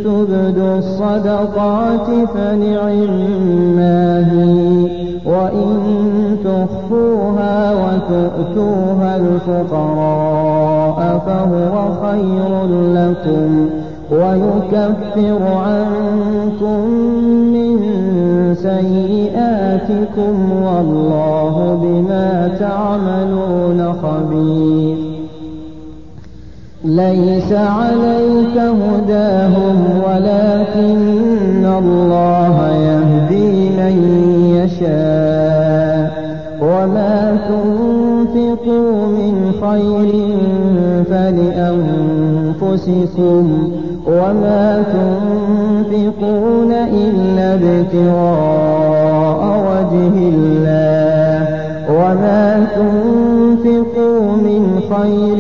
تبدوا الصدقات فنعما هي، وإن تخفوها وتؤتوها الفقراء فهو خير لكم ويكفر عنكم من سيئاتكم والله بما تعملون خبير. ليس عليك هداهم ولكن الله يهدي من يشاء، وما تنفقوا من خير فلأنفسكم وما تنفقون إلا ابتغاء وجه الله، وما تنفقوا من خير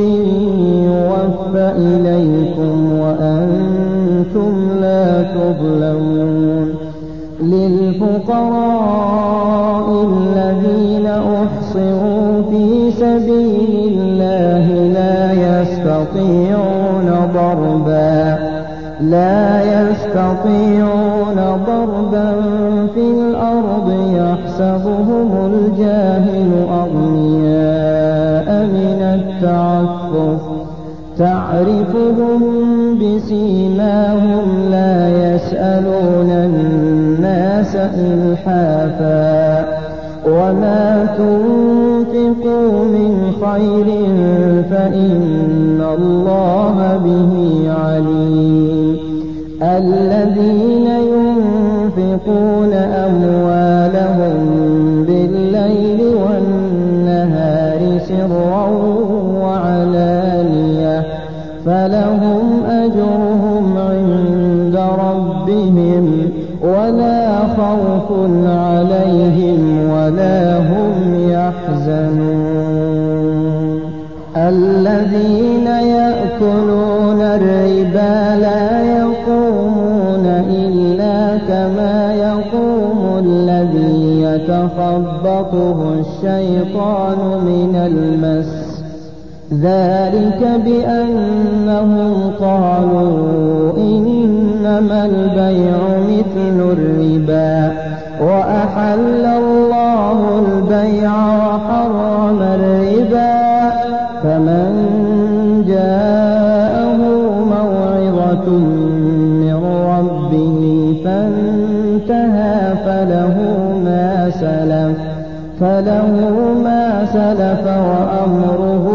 يوفى إليكم وأنتم لا تظلمون. للفقراء الذين أحصروا في سبيل الله لا يستطيعون ضربا في الأرض يحسبهم الجاهل أغنياء من التعفف تعرفهم بسيماهم لا يسألون الناس إلحافا، وما تنفقوا من خير فإن الله به عليم. الذين ينفقون أموالهم بالليل والنهار سرا وعلانية فلهم أجرهم عند ربهم ولا خوف عليهم ولا هم يحزنون. الذين يأكلون الربا لا يقومون إلا كما يقوم الذي يتخبطه الشيطان من المس، ذلك بأنهم قالوا إنما البيع مثل الربا وأحل الله البيع وحرم الربا، فمن جاءه موعظة من ربه فانتهى فله ما سلف وأمره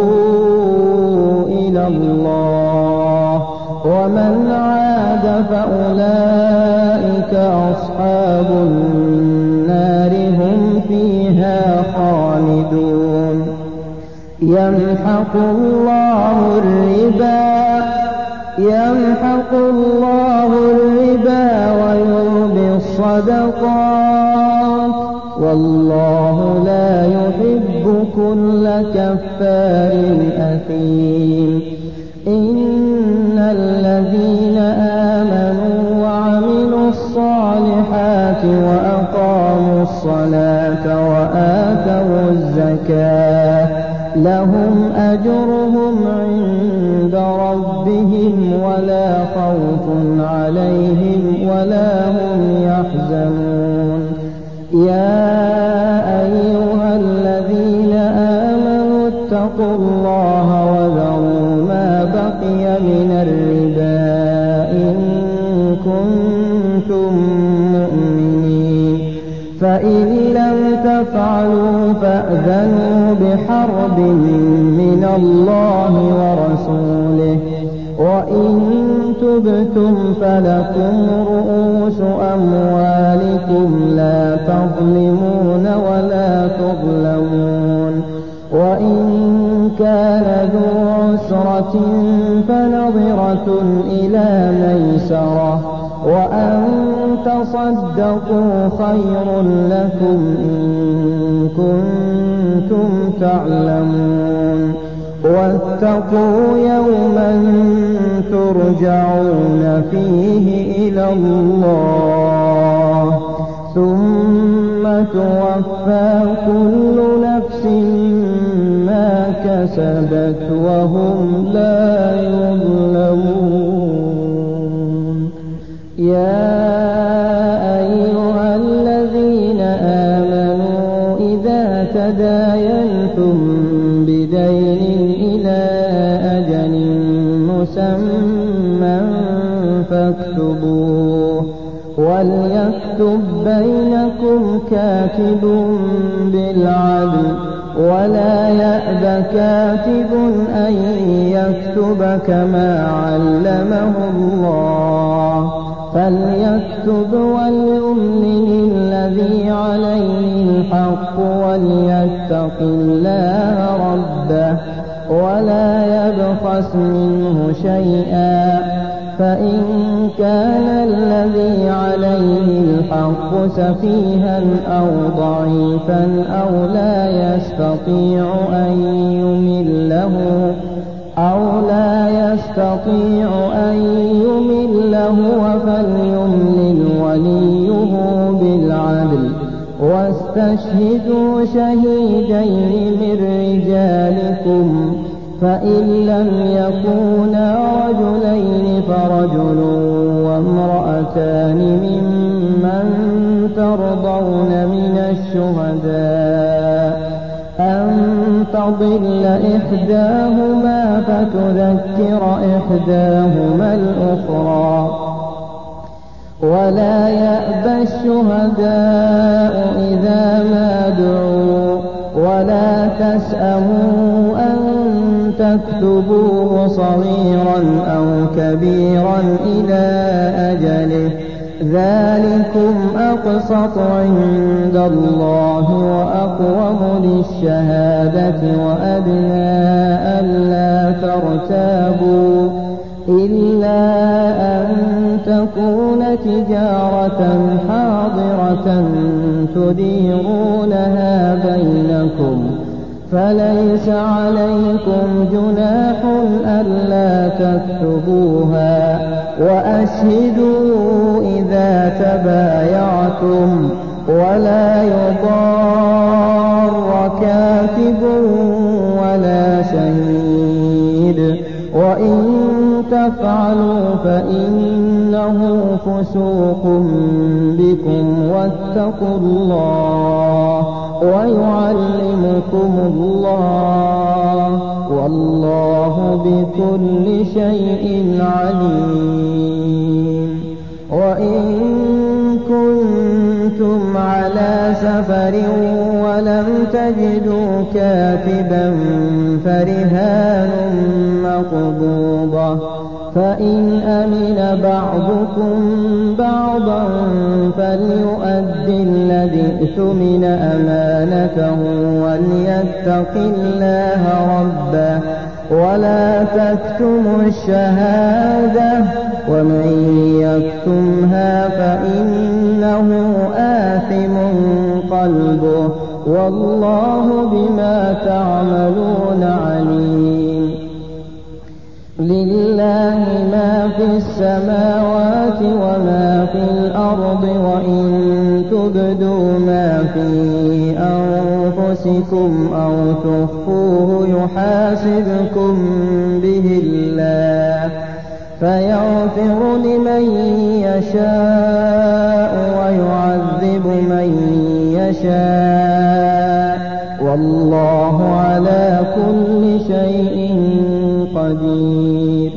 إلى الله، ومن عاد فأولئك أصحاب النار هم فيها خالدون. يمحق الله الربا ويربي الصدقات والله لا يحب كل كفار أثيم. إن الذين آمنوا وعملوا الصالحات وأقاموا الصلاة وآتوا الزكاة لهم أجرهم عند ربهم ولا خوف عليهم ولا هم يحزنون. يا أيها الذين آمنوا اتقوا الله وذروا ما بقي من الربا إن كنتم مؤمنين، فإن لم تفعلوا فأذنوا بحرب من الله ورسوله، وإن تبتم فلكم رؤوس أموالكم لا تظلمون ولا تظلمون، وإن كان ذو عسرة فنظرة إلى ميسرة، وأن تصدقوا خير لكم إن كنتم تعلمون. واتقوا يوما ترجعون فيه إلى الله ثم توفى كل نفس ما كسبت وهم لا يظلمون. يا أيها الذين آمنوا إذا تداينتم بدين إلى أجل مسمى فاكتبوه وليكتب بينكم كاتب بالعدل ولا يأب كاتب أن يكتب كما علمه الله فليكتب وليملل الذي عليه الحق وليتق الله ربه ولا يبخس منه شيئا فإن كان الذي عليه الحق سفيها أو ضعيفا أو لا يستطيع أن يمله فليملل وليه بالعدل واستشهدوا شهيدين من رجالكم فإن لم يكونا رجلين فرجل وامرأتان ممن ترضون من الشهداء أن تضل إحداهما فتذكر إحداهما الأخرى ولا يأبى الشهداء إذا ما دعوا ولا تسأموا أن تكتبوه صغيرا أو كبيرا إلى أجله ذلكم أقسط عند الله وأقوم للشهادة وأدنى ألا ترتابوا إلا أن تكون تجارة حاضرة تديرونها بينكم فليس عليكم جناح ألا تكتبوها وأشهدوا إذا تبايعتم ولا يضار كاتب ولا شهيد وإن تفعلوا فإنه فسوق بكم واتقوا الله ويعلمكم الله والله بكل شيء عليم وإن كنتم على سفر ولم تجدوا كاتبا فرهان مقبوضة فإن أمن بعضكم بعضا فليؤدي الذي اؤتمن أمانته وليتق الله ربه ولا تكتموا الشهادة ومن يكتمها فإنه آثم قلبه والله بما تعملون عليم لله ما في السماوات وما في الأرض وإن تبدوا ما في أنفسكم أو تخفوه يحاسبكم به الله فيغفر لمن يشاء ويعذب من يشاء والله على كل شيء قدير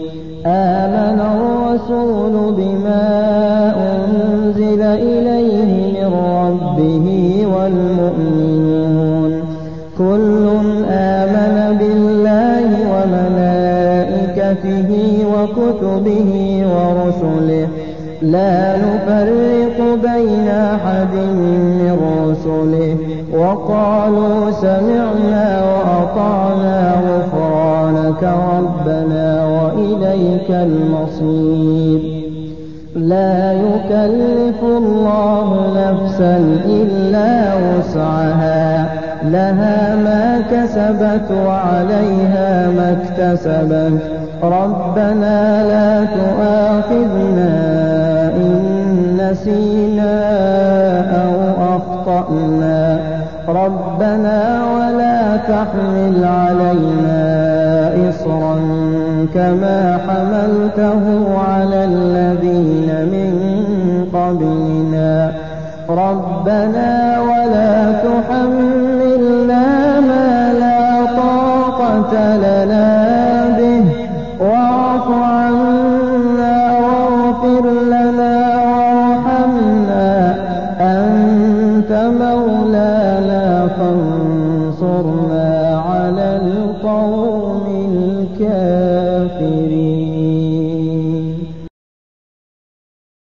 آمن الرسول بما أنزل إليه من ربه والمؤمنون كل آمن بالله وملائكته وكتبه ورسله لا نفرق بين أحد من رسله وقالوا سمعنا وأطعنا غفرانك ربنا وإليك المصير لا يكلف الله نفسا إلا وسعها لها ما كسبت وعليها ما اكتسبت ربنا لا تؤاخذنا إن نسينا أو أخطأنا ربنا ولا تحمل علينا إصرا كما حملته على الذين من قبلنا ربنا ولا تحملنا